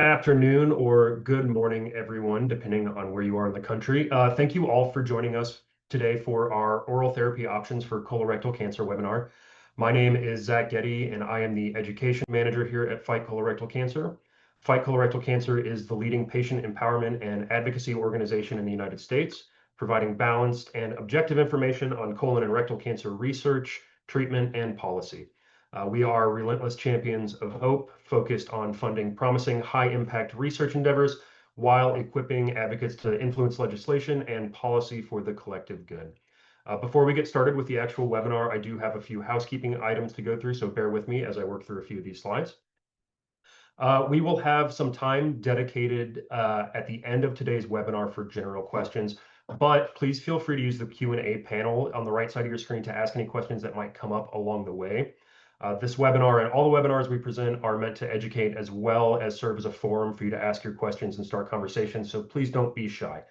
Afternoon or good morning, everyone, depending on where you are in the country. Thank you all for joining us today for our oral therapy options for colorectal cancer webinar. My name is Zach Getty, and I am the education manager here at Fight Colorectal Cancer. Fight Colorectal Cancer is the leading patient empowerment and advocacy organization in the United States, providing balanced and objective information on colon and rectal cancer research, treatment, and policy. We are relentless champions of hope, focused on funding promising high-impact research endeavors while equipping advocates to influence legislation and policy for the collective good. Before we get started with the actual webinar, I do have a few housekeeping items to go through, so bear with me as I work through a few of these slides. We will have some time dedicated at the end of today's webinar for general questions, but please feel free to use the Q&A panel on the right side of your screen to ask any questions that might come up along the way. This webinar and all the webinars we present are meant to educate as well as serve as a forum for you to ask your questions and start conversations, so please don't be shy.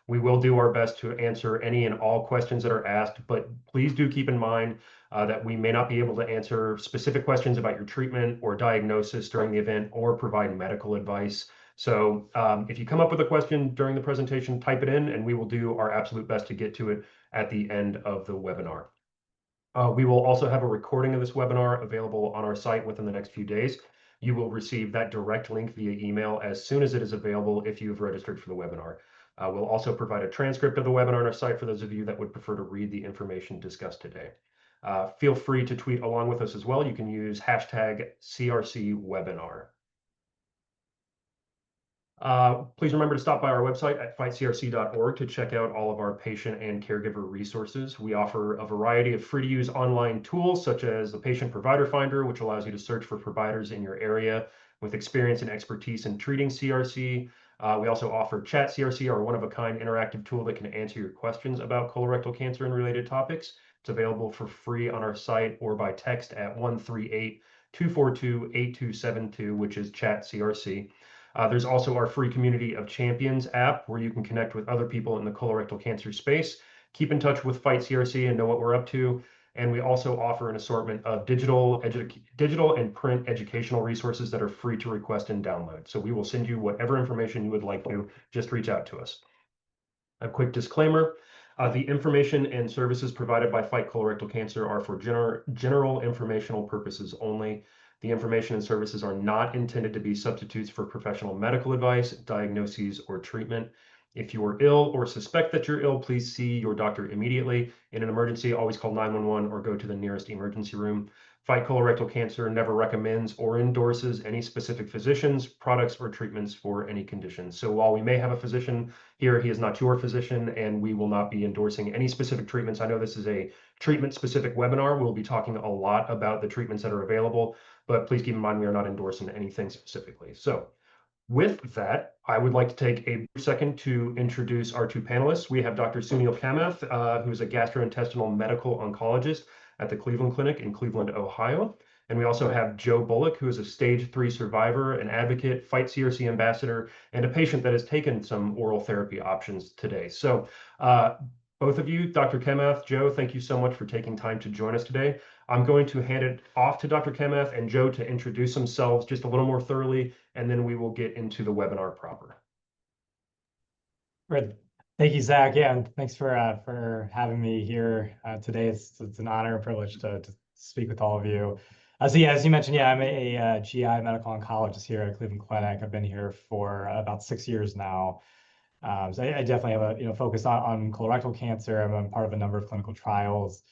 We will do our best to answer any and all questions that are asked, but please do keep in mind that we may not be able to answer specific questions about your treatment or diagnosis during the event or provide medical advice. So if you come up with a question during the presentation, type it in and we will do our absolute best to get to it at the end of the webinar. We will also have a recording of this webinar available on our site within the next few days. You will receive that direct link via email as soon as it is available if you have registered for the webinar. We'll also provide a transcript of the webinar on our site for those of you that would prefer to read the information discussed today. Feel free to tweet along with us as well. You can use hashtag CRCwebinar. Please remember to stop by our website at fightcrc.org to check out all of our patient and caregiver resources. We offer a variety of free-to-use online tools, such as the Patient Provider Finder, which allows you to search for providers in your area with experience and expertise in treating CRC. We also offer Chat CRC, our one-of-a-kind interactive tool that can answer your questions about colorectal cancer and related topics. It's available for free on our site or by text at 138-242-8272, which is Chat CRC. There's also our free Community of Champions app where you can connect with other people in the colorectal cancer space, keep in touch with Fight CRC and know what we're up to. And we also offer an assortment of digital and print educational resources that are free to request and download. So we will send you whatever information you would like to, just reach out to us. A quick disclaimer, the information and services provided by Fight Colorectal Cancer are for general informational purposes only. The information and services are not intended to be substitutes for professional medical advice, diagnoses, or treatment. If you are ill or suspect that you're ill, please see your doctor immediately. In an emergency, always call 911 or go to the nearest emergency room. Fight Colorectal Cancer never recommends or endorses any specific physicians, products, or treatments for any conditions. So while we may have a physician here, he is not your physician, and we will not be endorsing any specific treatments. I know this is a treatment-specific webinar. We'll be talking a lot about the treatments that are available, but please keep in mind we are not endorsing anything specifically. So with that, I would like to take a second to introduce our two panelists. We have Dr. Suneel Kamath, who is a gastrointestinal medical oncologist at the Cleveland Clinic in Cleveland, Ohio. And we also have Joe Bullock, who is a stage 3 survivor, an advocate, Fight CRC ambassador, and a patient that has taken some oral therapy options today. So both of you, Dr. Kamath, Joe, thank you so much for taking time to join us today. I'm going to hand it off to Dr. Kamath and Joe to introduce themselves just a little more thoroughly, and then we will get into the webinar proper. Great. Thank you, Zach. Yeah, and thanks for having me here today. It's an honor and privilege to speak with all of you. So yeah, as you mentioned, yeah, I'm a GI medical oncologist here at Cleveland Clinic. I've been here for about 6 years now. So I definitely have a focus on colorectal cancer. I'm part of a number of clinical trials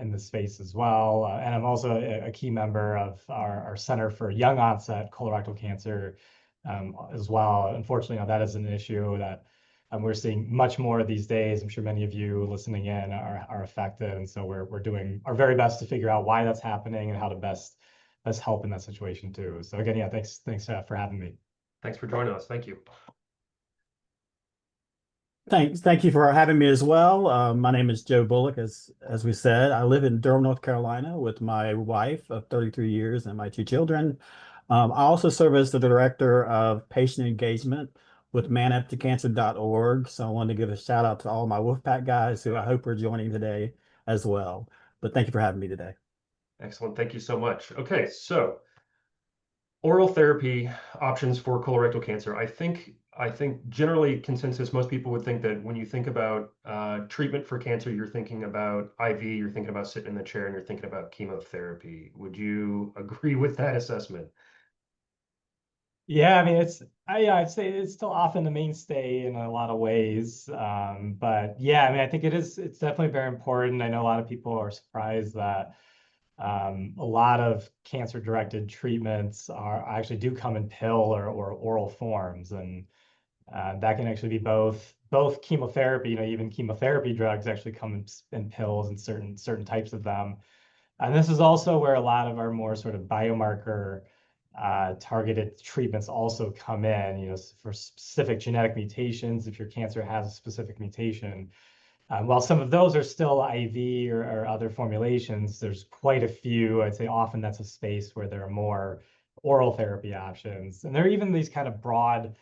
in this space as well. And I'm also a key member of our Center for Young Onset Colorectal Cancer as well. Unfortunately, that is an issue that we're seeing much more these days. I'm sure many of you listening in are affected. And so we're doing our very best to figure out why that's happening and how to best help in that situation too. So again, yeah, thanks for having me. Thanks for joining us. Thank you. Thank you for having me as well. My name is Joe Bullock, as we said. I live in Durham, North Carolina with my wife of 33 years and my 2 children. I also serve as the director of patient engagement with manuptocancer.org. So I wanted to give a shout out to all my Wolfpack guys who I hope are joining today as well. But thank you for having me today. Excellent. Thank you so much. Okay, so Oral therapy options for colorectal cancer. I think generally consensus, most people would think that when you think about treatment for cancer, you're thinking about IV, you're thinking about sitting in the chair, and you're thinking about chemotherapy. Would you agree with that assessment? Yeah, I mean, yeah, I'd say it's still often the mainstay in a lot of ways. But yeah, I mean, I think it's definitely very important. I know a lot of people are surprised that a lot of cancer-directed treatments are actually do come in pill or oral forms, and that can actually be both chemotherapy. Even chemotherapy drugs actually come in pills and certain types of them. And this is also where a lot of our more sort of biomarker targeted treatments also come in, for specific genetic mutations, if your cancer has a specific mutation. While some of those are still IV or other formulations, there's quite a few. I'd say often that's a space where there are more oral therapy options. And there are even these kind of broad,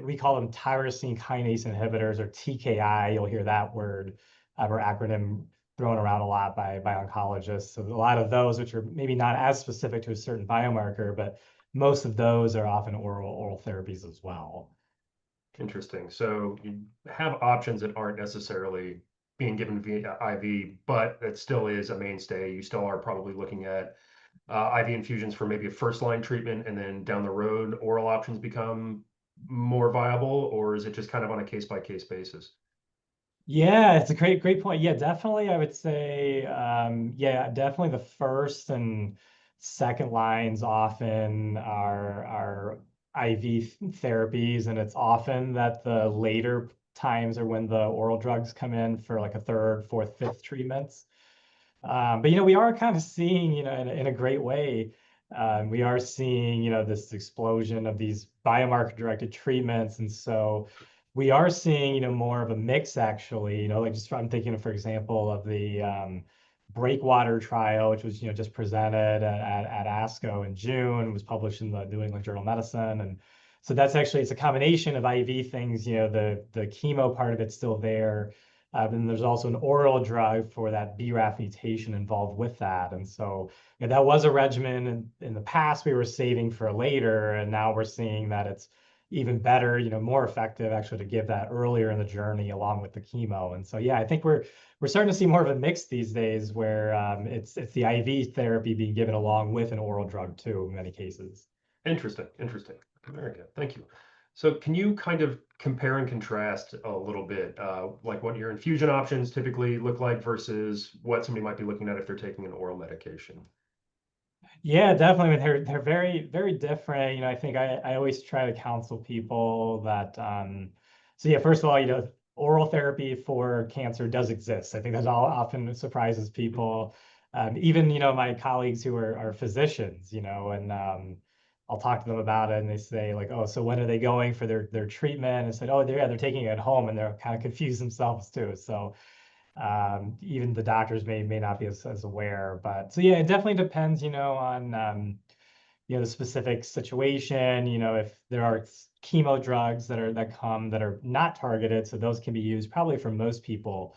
we call them tyrosine kinase inhibitors or TKI. You'll hear that word or acronym thrown around a lot by oncologists. So a lot of those, which are maybe not as specific to a certain biomarker, but most of those are often oral therapies as well. Interesting. So you have options that aren't necessarily being given via IV, but it still is a mainstay. You still are probably looking at IV infusions for maybe a first line treatment, and then down the road, oral options become more viable, or is it just kind of on a case by case basis? Yeah, it's a great point. Yeah, definitely. I would say, yeah, definitely the first and second lines often are IV therapies, and it's often that the later times are when the oral drugs come in for like a third, fourth, fifth treatments. But we are kind of seeing, in a great way, we are seeing, this explosion of these biomarker-directed treatments, and so we are seeing, more of a mix actually. Like just I'm thinking, for example, of the Breakwater trial, which was, just presented at ASCO in June, was published in the New England Journal of Medicine, and so that's actually it's a combination of IV things. The chemo part of it's still there. And there's also an oral drug for that BRAF mutation involved with that. And so that was a regimen in the past we were saving for later, and now we're seeing that it's even better, more effective actually to give that earlier in the journey along with the chemo. And so yeah, I think we're starting to see more of a mix these days where it's the IV therapy being given along with an oral drug too in many cases. Interesting, interesting. Very good. Thank you. So can you kind of compare and contrast a little bit, like what your infusion options typically look like versus what somebody might be looking at if they're taking an oral medication? Yeah, definitely. I mean, they're very different. I think I always try to counsel people that so yeah, first of all, oral therapy for cancer does exist. I think that all often surprises people. Even, my colleagues who are physicians, and I'll talk to them about it and they say like, oh, so when are they going for their treatment? And said, oh, they're taking it at home, and they're kind of confused themselves too. So even the doctors may not be as aware, but so yeah, it definitely depends, on the specific situation. If there are chemo drugs that are not targeted, so those can be used probably for most people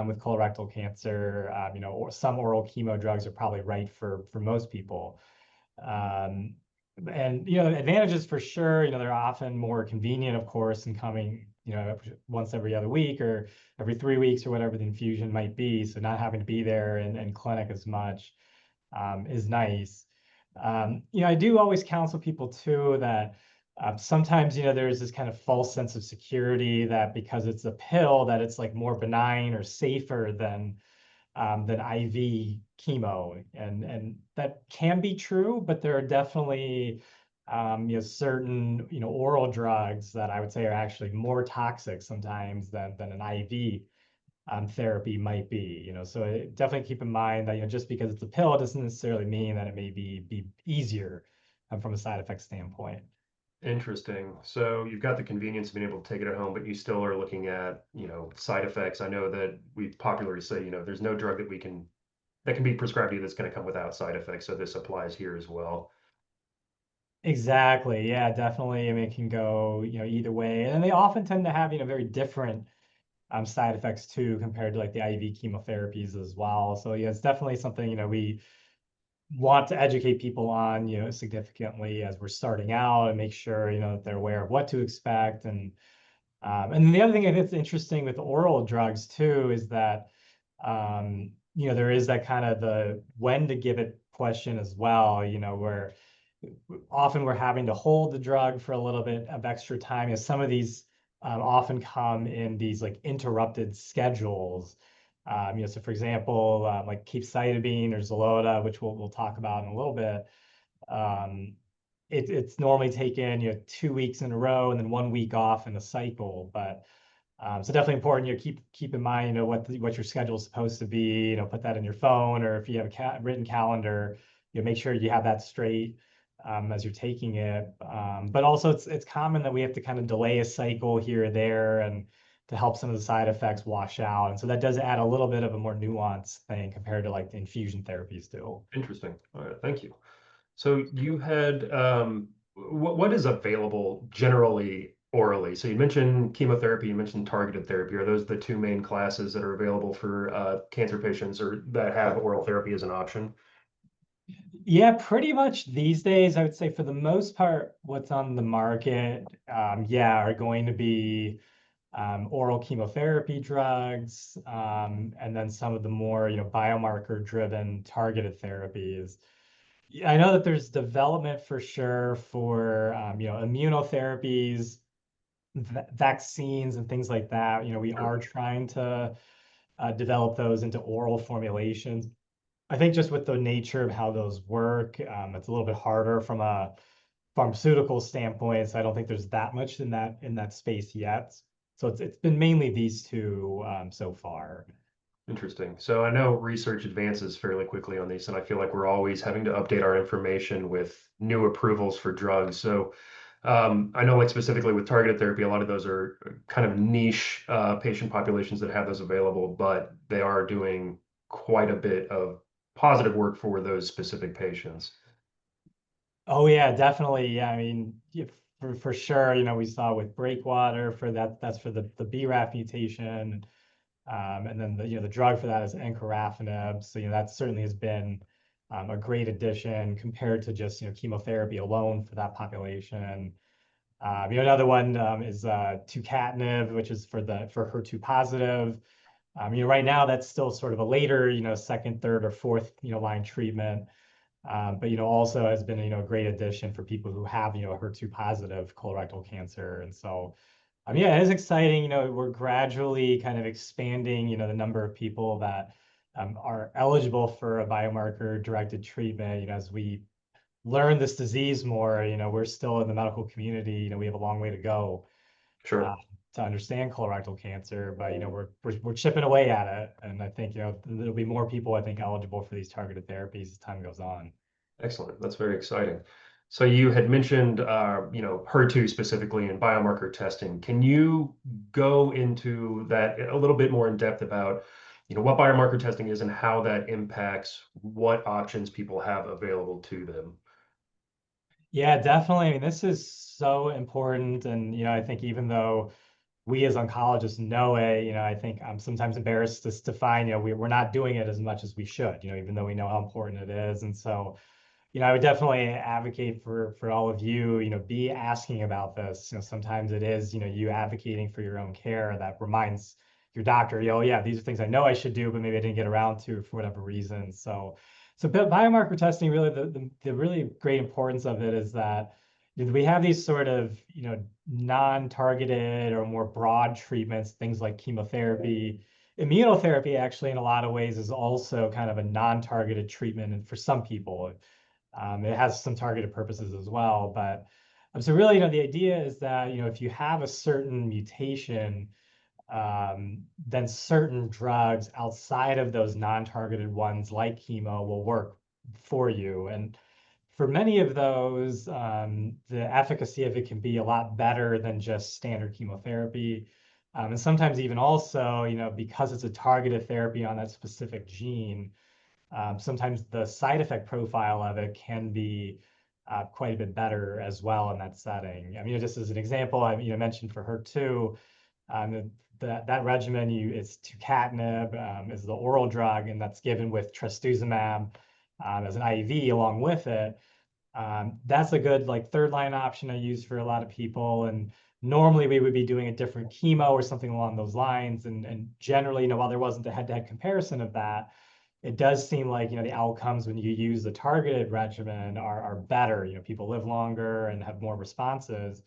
with colorectal cancer. Or some oral chemo drugs are probably right for most people. Um, and advantages for sure. They're often more convenient, of course, in coming, once every other week or every 3 weeks or whatever the infusion might be. So not having to be there in clinic as much is nice. I do always counsel people too that sometimes there's this kind of false sense of security that because it's a pill that it's like more benign or safer than IV chemo, and that can be true, but there are definitely certain oral drugs that I would say are actually more toxic sometimes than an IV therapy might be. So definitely keep in mind that just because it's a pill it doesn't necessarily mean that it may be easier from a side effect standpoint. Interesting. So you've got the convenience of being able to take it at home, but you still are looking at, side effects. I know that we popularly say, there's no drug that can be prescribed to you that's going to come without side effects. So this applies here as well. Exactly. Yeah, definitely. I mean, it can go, either way. And they often tend to have, very different side effects too, compared to like the IV chemotherapies as well. So yeah, it's definitely something, want to educate people on, significantly as we're starting out, and make sure, that they're aware of what to expect. And then the other thing I think that's interesting with oral drugs too is that, there is that kind of the when to give it question as well, where often we're having to hold the drug for a little bit of extra time. Some of these often come in these like interrupted schedules. So for example, like capecitabine or Xeloda, which we'll talk about in a little bit. Um, it's normally taken 2 weeks in a row and then 1 week off in a cycle. But so definitely important. Keep in mind what your schedule is supposed to be. Put that in your phone, or if you have a written calendar, make sure you have that straight as you're taking it. But also it's common that we have to kind of delay a cycle here or there, and to help some of the side effects wash out. And so that does add a little bit of a more nuanced thing compared to like the infusion therapies do. Interesting. All right, thank you. So you had what is available generally orally? So you mentioned chemotherapy, you mentioned targeted therapy. Are those the two main classes that are available for cancer patients or that have oral therapy as an option? Yeah, pretty much these days, I would say for the most part, what's on the market, are going to be oral chemotherapy drugs, and then some of the more, biomarker-driven targeted therapies. I know that there's development for sure for, immunotherapies, vaccines, and things like that. We Sure. are trying to develop those into oral formulations. I think just with the nature of how those work, it's a little bit harder from a pharmaceutical standpoint. So I don't think there's that much in that space yet. So it's been mainly these two so far. Interesting. So I know research advances fairly quickly on these, and I feel like we're always having to update our information with new approvals for drugs. So I know, like specifically with targeted therapy, a lot of those are kind of niche patient populations that have those available, but they are doing quite a bit of positive work for those specific patients. Oh yeah, definitely. Yeah, I mean, for sure. We saw with Breakwater for that. That's for the BRAF mutation. And then the drug for that is encorafenib. So that certainly has been a great addition compared to just chemotherapy alone for that population. Another one is tucatinib, which is for HER2 positive. Right now that's still sort of a later second, third, or fourth line treatment. But also has been a great addition for people who have HER2 positive colorectal cancer. And so yeah, it is exciting. We're gradually kind of expanding, the number of people that are eligible for a biomarker-directed treatment. As we learn this disease more, we're still in the medical community. We have a long way to go uh, Sure. to understand colorectal cancer, but we're chipping away at it. And I think there'll be more people, I think, eligible for these targeted therapies as time goes on. Excellent. That's very exciting. So you had mentioned, HER2 specifically and biomarker testing. Can you go into that a little bit more in depth about, what biomarker testing is and how that impacts what options people have available to them? Yeah, definitely. I mean, this is so important. And, I think even though we as oncologists know it, I think I'm sometimes embarrassed to find, we're not doing it as much as we should, even though we know how important it is. And so, I would definitely advocate for all of you, be asking about this. Sometimes it is, you advocating for your own care that reminds your doctor, yeah, these are things I know I should do, but maybe I didn't get around to for whatever reason. So biomarker testing, really, the really great importance of it is that we have these sort of, non-targeted or more broad treatments, things like chemotherapy. Immunotherapy, actually, in a lot of ways, is also kind of a non-targeted treatment, and for some people, it has some targeted purposes as well. But so really, the idea is that if you have a certain mutation, then certain drugs outside of those non-targeted ones, like chemo, will work for you. And for many of those, the efficacy of it can be a lot better than just standard chemotherapy. And sometimes even also, because it's a targeted therapy on that specific gene, sometimes the side effect profile of it can be quite a bit better as well in that setting. I mean, just as an example, I mentioned for HER2, that regimen is tucatinib, is the oral drug, and that's given with trastuzumab. as an IV along with it. That's a good like third line option I use for a lot of people. And normally we would be doing a different chemo or something along those lines. And generally, while there wasn't a head-to-head comparison of that, it does seem like, the outcomes when you use the targeted regimen are better. People live longer and have more responses.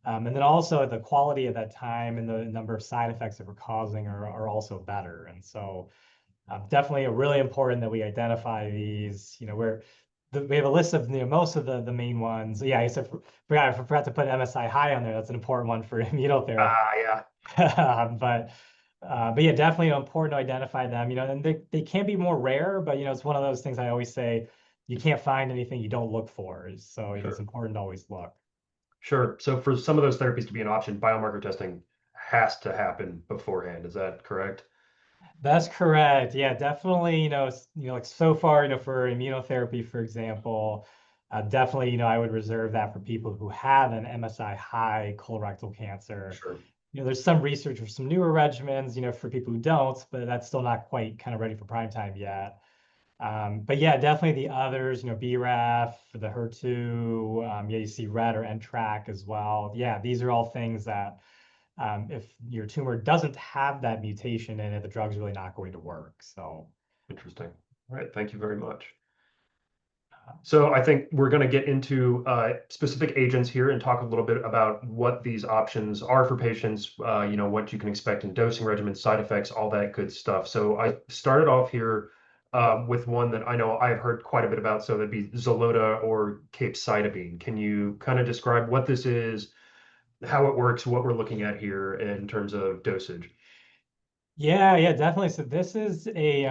And then also the quality of that time and the number of side effects that we're causing are also better. And so definitely really important that we identify these. We have a list of most of the main ones. Yeah, I forgot to put MSI high on there. That's an important one for immunotherapy. Yeah. But yeah, definitely important to identify them. And they can be more rare, but it's one of those things I always say, you can't find anything you don't look for. So it's Sure. important to always look. Sure. So for some of those therapies to be an option, biomarker testing has to happen beforehand. Is that correct? That's correct. Yeah, definitely. Like so far, for immunotherapy, for example, definitely, I would reserve that for people who have an MSI high colorectal cancer. Sure. There's some research for some newer regimens, for people who don't, but that's still not quite kind of ready for prime time yet. But yeah, definitely the others, BRAF, the HER2, yeah, you see RET or NTRK as well. Yeah, these are all things that if your tumor doesn't have that mutation in it, the drug's really not going to work. So Interesting. All right. Thank you very much. So I think we're going to get into specific agents here and talk a little bit about what these options are for patients, what you can expect in dosing regimens, side effects, all that good stuff. So I started off here with one that I know I've heard quite a bit about. So that'd be Xeloda or capecitabine. Can you kind of describe what this is, how it works, what we're looking at here in terms of dosage? yeah, definitely. So this is a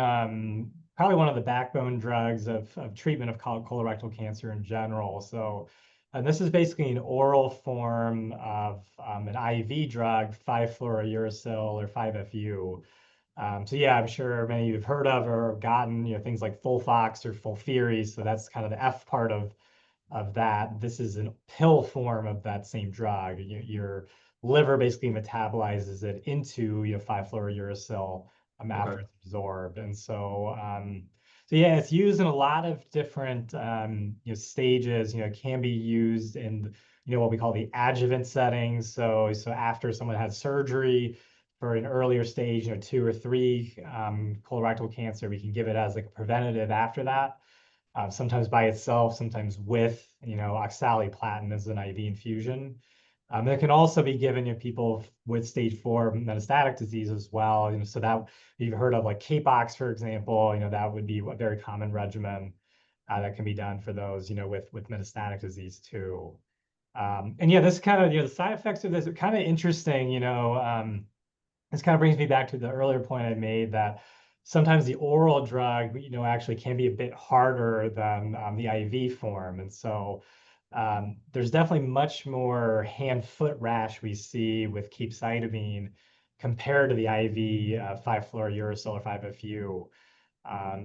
probably one of the backbone drugs of treatment of colorectal cancer in general. So this is basically an oral form of an IV drug, 5-fluorouracil or 5-FU. So yeah, I'm sure many of you have heard of or gotten, things like Folfox or Folfiri. So that's kind of the F part of that. This is a pill form of that same drug. Your liver basically metabolizes it into 5-fluorouracil after Okay. it's absorbed. And so yeah, it's used in a lot of different stages. It can be used in what we call the adjuvant settings. So after someone has surgery for an earlier stage, 2 or 3 colorectal cancer, we can give it as like a preventative after that. Sometimes by itself, sometimes with, oxaliplatin as an IV infusion. It can also be given to people with stage 4 metastatic disease as well. So that you've heard of like Capox, for example, that would be a very common regimen that can be done for those, with metastatic disease too. And yeah, this kind of, the side effects of this are kind of interesting, this kind of brings me back to the earlier point I made that sometimes the oral drug, actually can be a bit harder than the IV form. And so there's definitely much more hand-foot rash we see with capecitabine compared to the IV 5-fluorouracil or 5-FU.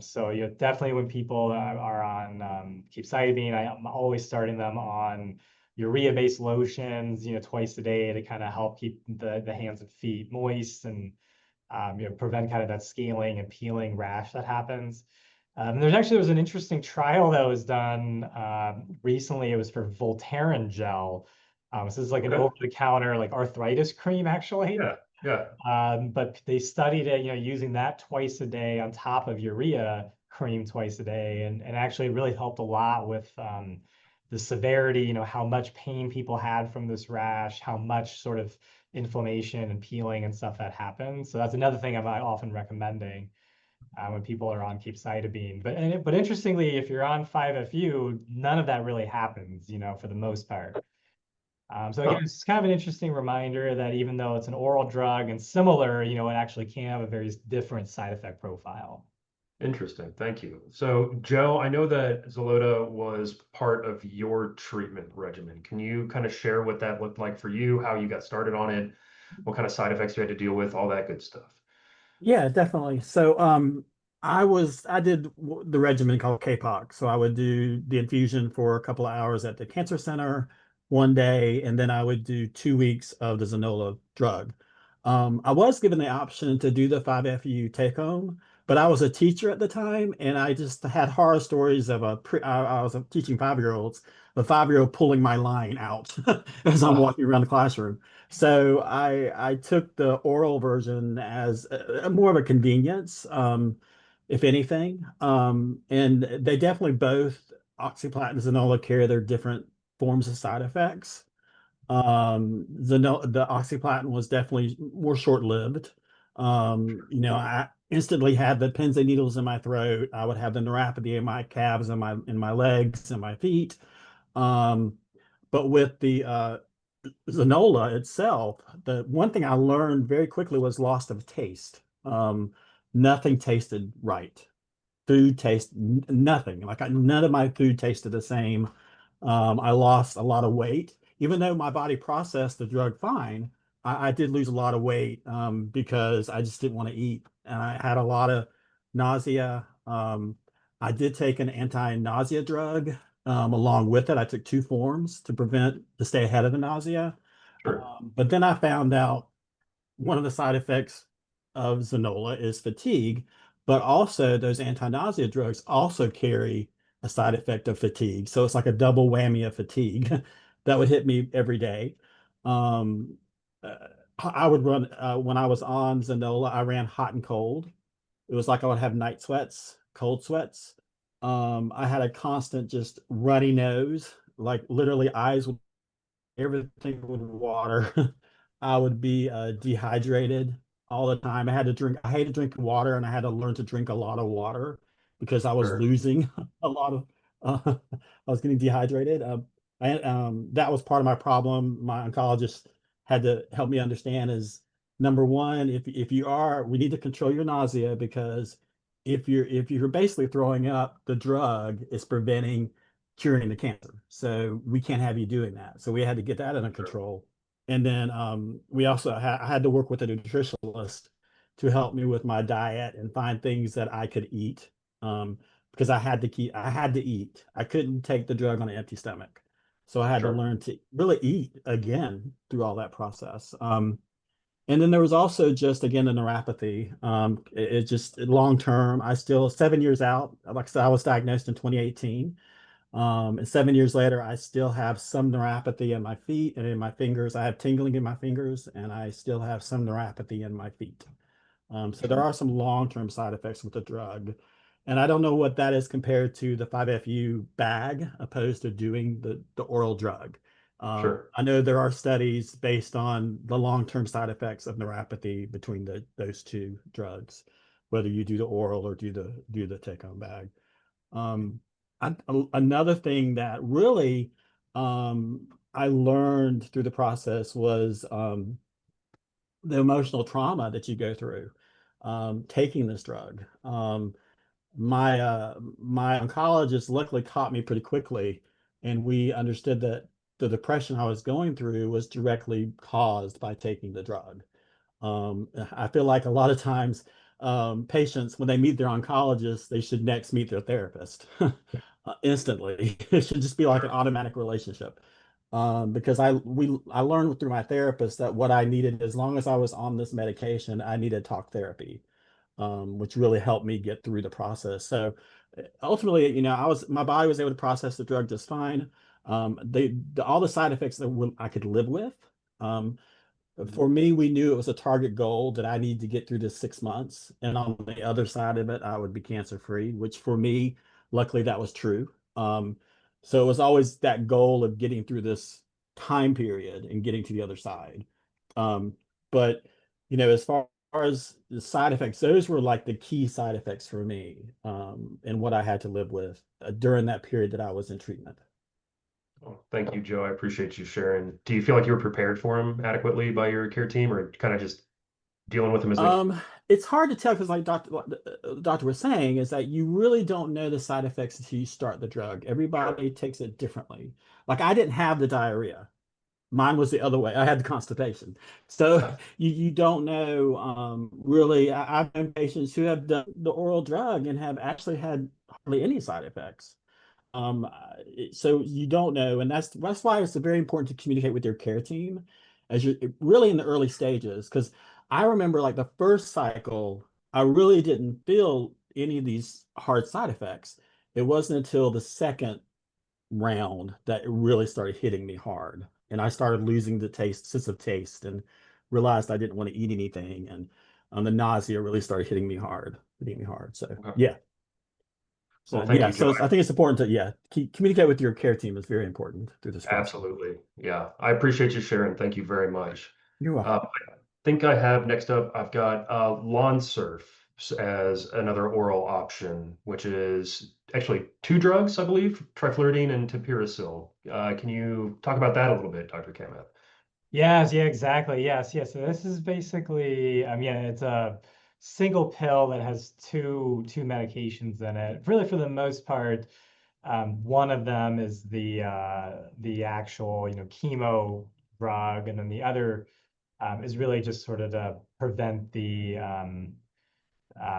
So definitely when people are on capecitabine, I'm always starting them on urea-based lotions, twice a day to kind of help keep the hands and feet moist and prevent kind of that scaling and peeling rash that happens. There was an interesting trial that was done recently. It was for Voltaren gel. This is like an Okay. over-the-counter like arthritis cream, actually. Yeah. Yeah. But they studied it, using that twice a day on top of urea cream twice a day, and actually really helped a lot with the severity, how much pain people had from this rash, how much sort of inflammation and peeling and stuff that happens. So that's another thing I'm often recommending when people are on capecitabine. But interestingly, if you're on 5-FU, none of that really happens, for the most part. So again, Huh. it's kind of an interesting reminder that even though it's an oral drug and similar, it actually can have a very different side effect profile. Interesting. Thank you. So, Joe, I know that Xeloda was part of your treatment regimen. Can you kind of share what that looked like for you, how you got started on it, what kind of side effects you had to deal with, all that good stuff? Yeah, definitely. So I did the regimen called KPOC. So I would do the infusion for a couple of hours at the cancer center one day, and then I would do 2 weeks of the Zanola drug. I was given the option to do the 5-FU take home, but I was a teacher at the time, and I just had horror stories of I was teaching 5-year-olds, the 5-year-old pulling my line out as I'm Oh, walking around the classroom. So I took the oral version as more of a convenience, if anything. And they definitely both oxyplatin and Zanola carry their different forms of side effects. The oxyplatin was definitely more short-lived. I instantly had the pins and needles in my throat. I would have the neuropathy in my calves and my legs and my feet. Um, but with the Zanola itself, the one thing I learned very quickly was loss of taste. Nothing tasted right. Food taste nothing. None of my food tasted the same. I lost a lot of weight, even though my body processed the drug fine. I did lose a lot of weight because I just didn't want to eat, and I had a lot of nausea. I did take an anti-nausea drug along with it. I took two forms to stay ahead of the nausea. sure. But then I found out one of the side effects of Zanola is fatigue, but also those anti-nausea drugs also carry a side effect of fatigue. So it's like a double whammy of fatigue that would hit me every day. Um, uh, I would run when I was on Zanola, I ran hot and cold. It was like I would have night sweats, cold sweats. I had a constant just runny nose, like literally eyes would everything with water. I would be dehydrated all the time. I had to drink water, and I had to learn to drink a lot of water because I was Sure. losing a lot of, I was getting dehydrated. That was part of my problem. My oncologist had to help me understand is number one, if you are, we need to control your nausea because if you're basically throwing up, the drug is preventing curing the cancer. So we can't have you doing that. So we had to get that under Sure. control. And then we also I had to work with a nutritionist to help me with my diet and find things that I could eat because I had to eat. I couldn't take the drug on an empty stomach. So I had to Sure. learn to really eat again through all that process. And then there was also just again the neuropathy. It just long term. I still 7 years out. Like I said, I was diagnosed in 2018. And 7 years later, I still have some neuropathy in my feet and in my fingers. I have tingling in my fingers, and I still have some neuropathy in my feet. So there are some long-term side effects with the drug. And I don't know what that is compared to the 5-FU bag opposed to doing the oral drug. Sure. I know there are studies based on the long-term side effects of neuropathy between those two drugs, whether you do the oral or do the take-home bag. Um, Another thing that really I learned through the process was the emotional trauma that you go through taking this drug. My oncologist luckily caught me pretty quickly, and we understood that the depression I was going through was directly caused by taking the drug. I feel like a lot of times patients, when they meet their oncologist, they should next meet their therapist instantly. It should just be like an Sure. automatic relationship. Because I learned through my therapist that what I needed, as long as I was on this medication, I needed talk therapy, which really helped me get through the process. So ultimately, my body was able to process the drug just fine. All the side effects I could live with. Um, for me, we knew it was a target goal that I need to get through this 6 months. And on the other side of it, I would be cancer free, which for me, luckily that was true. So it was always that goal of getting through this time period and getting to the other side. Um, but as far as the side effects, those were like the key side effects for me, and what I had to live with during that period that I was in treatment. Well, thank you, Joe. I appreciate you sharing. Do you feel like you were prepared for him adequately by your care team, or kind of just dealing with him as they? It's hard to tell because, like the doctor was saying, is that you really don't know the side effects until you start the drug. Sure. Everybody takes it differently. Like I didn't have the diarrhea. Mine was the other way. I had the constipation. So you don't know really. I've known patients who have done the oral drug and have actually had hardly any side effects. Um, so you don't know, and that's why it's very important to communicate with your care team as you're really in the early stages. Because I remember like the first cycle, I really didn't feel any of these hard side effects. It wasn't until the second round that it really started hitting me hard. And I started losing the sense of taste, and realized I didn't want to eat anything. And the nausea really started hitting me hard. So Okay. yeah. Well, So thank yeah, you, Joe. I think it's important to communicate with your care team is very important through this process. Absolutely. Yeah. I appreciate you sharing. Thank you very much. You're welcome. I think I have next up, I've got Lonsurf as another oral option, which is actually two drugs, I believe, trifluridine and tipiracil. Can you talk about that a little bit, Dr. Kamath? Yes, yeah, exactly. Yes. So this is basically, yeah, it's a single pill that has two medications in it. Really, for the most part, one of them is the actual, chemo drug, and then the other is really just sort of to prevent the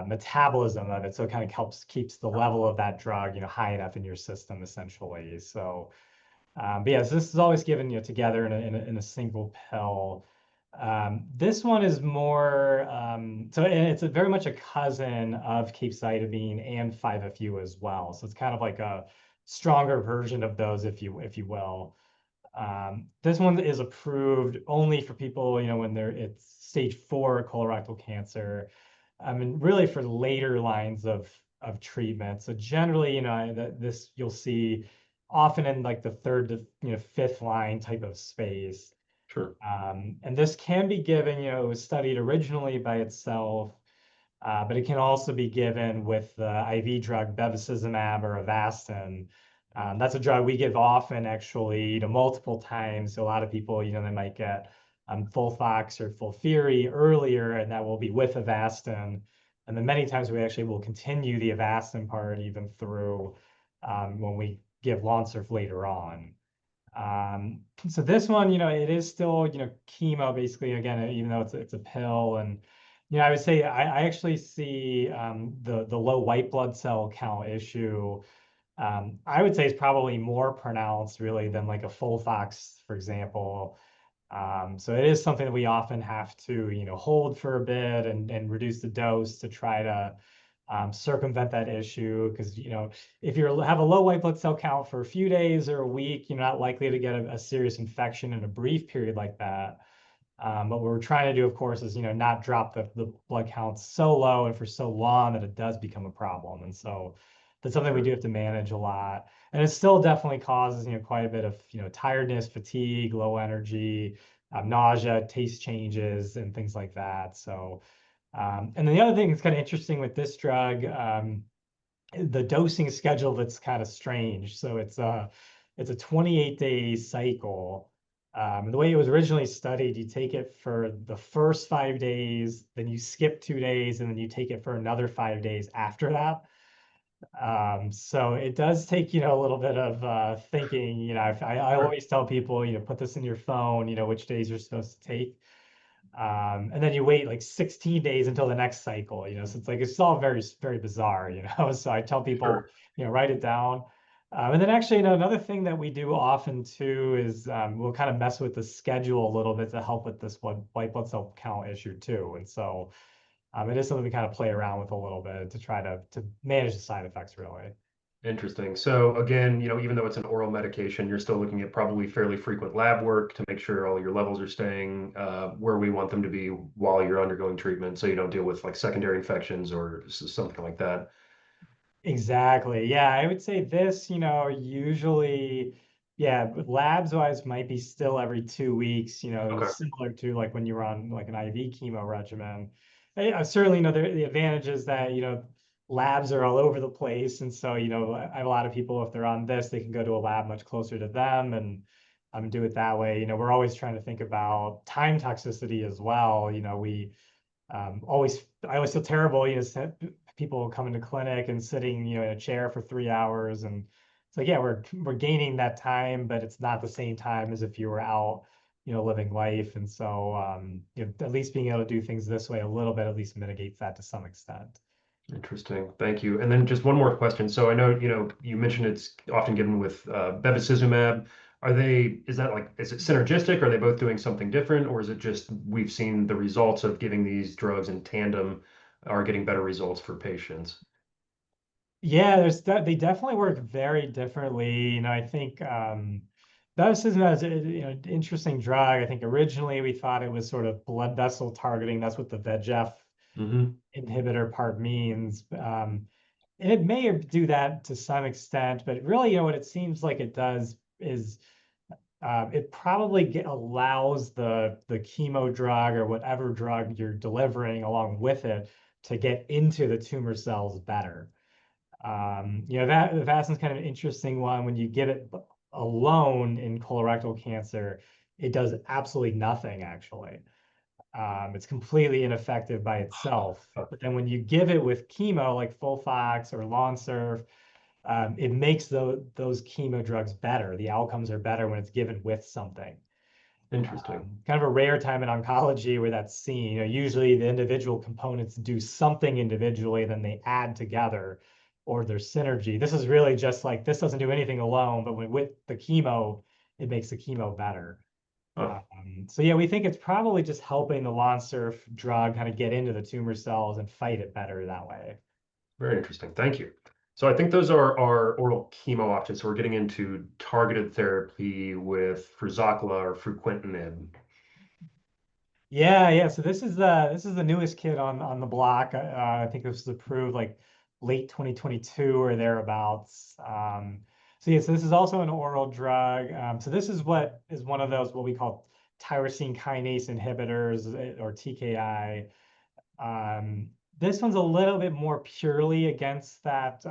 metabolism of it. So it kind of keeps the level of that drug, high enough in your system, essentially. So. But yes, this is always given together in a single pill. This one is more so it's very much a cousin of capecitabine and 5-FU as well. So it's kind of like a stronger version of those, if you will. This one is approved only for people, when it's stage 4 colorectal cancer. And really for later lines of treatment. So generally, this you'll see often in like the third to fifth line type of space. Sure. And this can be given, it was studied originally by itself, but it can also be given with the IV drug bevacizumab or Avastin. That's a drug we give often, actually, multiple times. So a lot of people, they might get FOLFOX or FOLFIRI earlier, and that will be with Avastin. And then many times we actually will continue the Avastin part even through when we give Lonsurf later on. So this one, it is still, chemo basically, again, even though it's a pill. And, I would say I actually see the low white blood cell count issue. I would say it's probably more pronounced really than like a FOLFOX, for example. So it is something that we often have to, hold for a bit and reduce the dose to try to circumvent that issue. Because, if you have a low white blood cell count for a few days or a week, you're not likely to get a serious infection in a brief period like that. But what we're trying to do, of course, is, not drop the blood counts so low and for so long that it does become a problem. And so that's something we do have to manage a lot. And it still definitely causes, quite a bit of, tiredness, fatigue, low energy, nausea, taste changes, and things like that. So, and then the other thing that's kind of interesting with this drug, the dosing schedule that's kind of strange. So it's a 28-day cycle. The way it was originally studied, you take it for the first 5 days, then you skip 2 days, and then you take it for another 5 days after that. So it does take, a little bit of thinking. I Sure. always tell people, put this in your phone, which days you're supposed to take. And then you wait like 16 days until the next cycle, so it's all very, very bizarre, So I tell people, Sure. write it down. And then actually, another thing that we do often too is we'll kind of mess with the schedule a little bit to help with this white blood cell count issue too. And so it is something we kind of play around with a little bit to try to manage the side effects really. Interesting. So again, even though it's an oral medication, you're still looking at probably fairly frequent lab work to make sure all your levels are staying where we want them to be while you're undergoing treatment, so you don't deal with like secondary infections or something like that. Exactly. Yeah, I would say this, usually, yeah, labs wise might be still every 2 weeks, Okay. similar to like when you were on like an IV chemo regimen. Certainly, the advantage is that, labs are all over the place. And so, I have a lot of people, if they're on this, they can go to a lab much closer to them and do it that way. We're always trying to think about time toxicity as well. I always feel terrible, people coming to clinic and sitting, in a chair for 3 hours. And it's like, yeah, we're gaining that time, but it's not the same time as if you were out, living life. And so, at least being able to do things this way a little bit at least mitigates that to some extent. Interesting. Thank you. And then just one more question. So I know, you mentioned it's often given with bevacizumab. Is it synergistic? Are they both doing something different? Or is it just we've seen the results of giving these drugs in tandem are getting better results for patients. Yeah, they definitely work very differently. I think bevacizumab is an interesting drug. I think originally we thought it was sort of blood vessel targeting. That's what the VEGF inhibitor part means. And it may do that to some extent, but really, what it seems like it does is it probably allows the chemo drug or whatever drug you're delivering along with it to get into the tumor cells better. That Avastin's kind of an interesting one. When you give it alone in colorectal cancer, it does absolutely nothing, actually. It's completely ineffective by itself. But then when you give it with chemo, like Folfox or Lonsurf, it makes those chemo drugs better. The outcomes are better when it's given with something. Interesting. Kind of a rare time in oncology where that's seen. Usually the individual components do something individually, then they add together, or there's synergy. This is really just like, this doesn't do anything alone, but with the chemo, it makes the chemo better. Oh, So yeah, we think it's probably just helping the Lonsurf drug kind of get into the tumor cells and fight it better that way. very interesting. Thank you. So I think those are our oral chemo options. So we're getting into targeted therapy with fruquintinib or fruquintinib. Yeah. So this is the newest kid on the block. I think this was approved like late 2022 or thereabouts. So yeah, so this is also an oral drug. So this is what is one of those what we call tyrosine kinase inhibitors or TKI. This one's a little bit more purely against that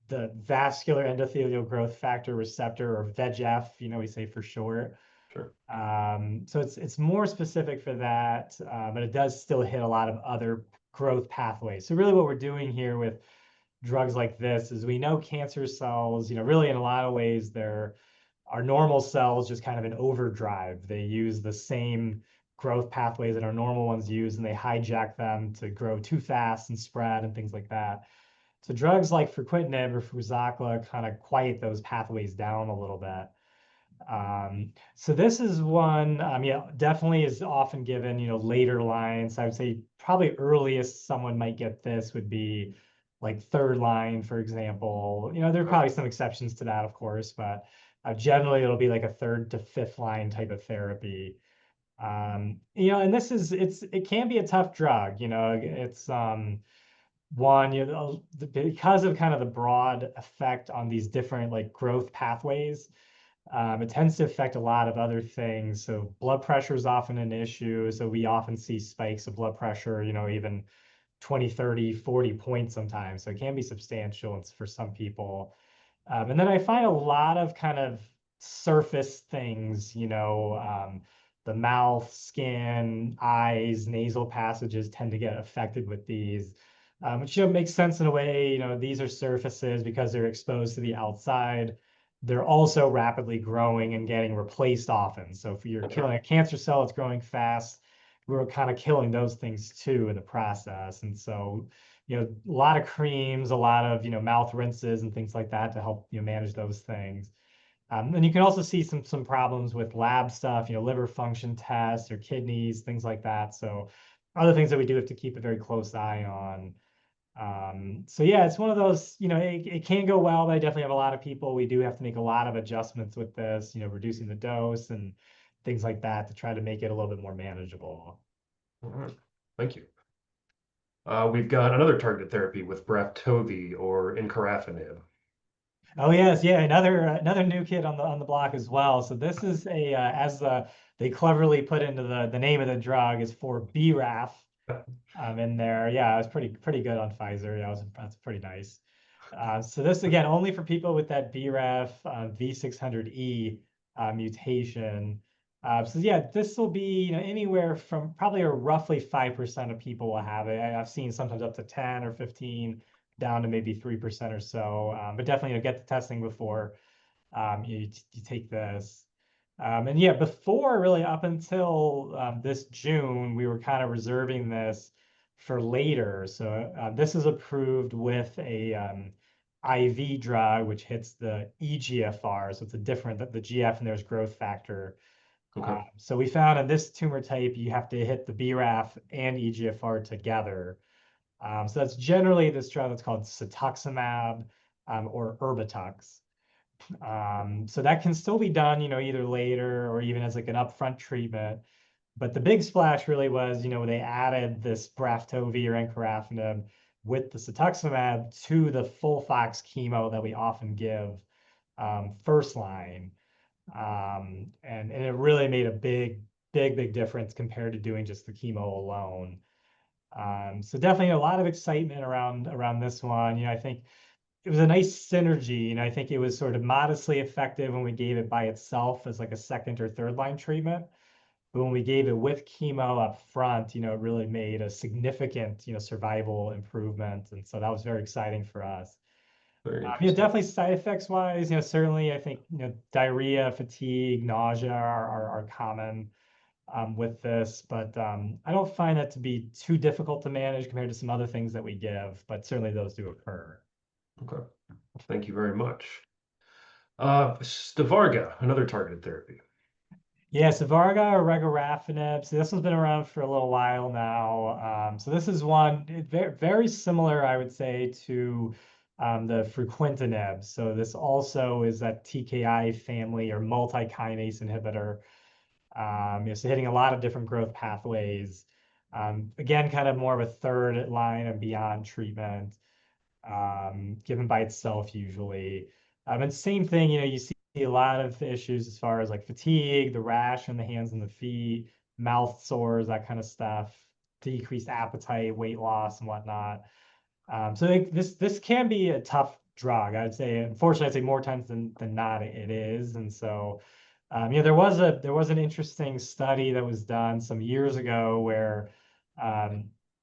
the vascular endothelial growth factor receptor, or VEGF, we say for short. Sure. So it's more specific for that, but it does still hit a lot of other growth pathways. So really what we're doing here with drugs like this is we know cancer cells, really in a lot of ways, they're our normal cells just kind of an overdrive. They use the same growth pathways that our normal ones use, and they hijack them to grow too fast and spread and things like that. So drugs like fruquintinib or Fruzaqla kind of quiet those pathways down a little bit. So this is one, definitely is often given, later lines. I would say probably earliest someone might get this would be like third line, for example. There are probably some exceptions to that, of course, but generally it'll be like a third to fifth line type of therapy. And it can be a tough drug. It's one, because of kind of the broad effect on these different like growth pathways. It tends to affect a lot of other things. So blood pressure is often an issue. So we often see spikes of blood pressure, even 20, 30, 40 points sometimes. So it can be substantial for some people. And then I find a lot of kind of surface things, the mouth, skin, eyes, nasal passages tend to get affected with these, which makes sense in a way. These are surfaces because they're exposed to the outside. They're also rapidly growing and getting replaced often. So if you're killing a cancer cell, it's growing fast. We're kind of killing those things too in the process. And so, a lot of creams, a lot of, mouth rinses and things like that to help, manage those things. And you can also see some problems with lab stuff, liver function tests or kidneys, things like that. So other things that we do have to keep a very close eye on. So yeah, it's one of those, it can go well, but I definitely have a lot of people. We do have to make a lot of adjustments with this, reducing the dose and things like that to try to make it a little bit more manageable. All right. Thank you. We've got another targeted therapy with Braftovi or encorafenib. Oh yes, yeah, another new kid on the block as well. So this is they cleverly put into the name of the drug is for BRAF. In there, yeah, it was pretty good on Pfizer. Yeah, that's pretty nice. So this again only for people with that BRAF V600E mutation. So yeah, this will be anywhere from probably roughly 5% of people will have it. I've seen sometimes up to 10 or 15, down to maybe 3% or so. But definitely get the testing before you take this. And yeah, before really up until this June, we were kind of reserving this for later. So this is approved with a IV drug, which hits the EGFR. So it's a different, the GF and there's growth factor. Okay. So we found in this tumor type, you have to hit the BRAF and EGFR together. So that's generally this drug that's called cetuximab or Erbitux. So that can still be done, either later or even as like an upfront treatment. But the big splash really was, they added this Braftovi or encorafenib with the cetuximab to the FOLFOX chemo that we often give first line. And it really made a big difference compared to doing just the chemo alone. So definitely a lot of excitement around this one. I think it was a nice synergy, and I think it was sort of modestly effective when we gave it by itself as like a second or third line treatment. But when we gave it with chemo up front, it really made a significant, survival improvement. And so that was very exciting for us. Very Yeah, interesting. definitely side effects wise, certainly I think, diarrhea, fatigue, nausea are common with this, but I don't find that to be too difficult to manage compared to some other things that we give, but certainly those do occur. Okay. Thank you very much. Stivarga, another targeted therapy. Yeah, Savarga or regorafenib. So this one's been around for a little while now. So this is one very similar, I would say, to the fruquintinib. So this also is that TKI family or multi-kinase inhibitor. So hitting a lot of different growth pathways. Again, kind of more of a third line and beyond treatment, given by itself usually. And same thing, you see a lot of issues as far as like fatigue, the rash in the hands and the feet, mouth sores, that kind of stuff, decreased appetite, weight loss, and whatnot. So this can be a tough drug. I'd say, unfortunately, I'd say more times than not it is. And so, there was an interesting study that was done some years ago where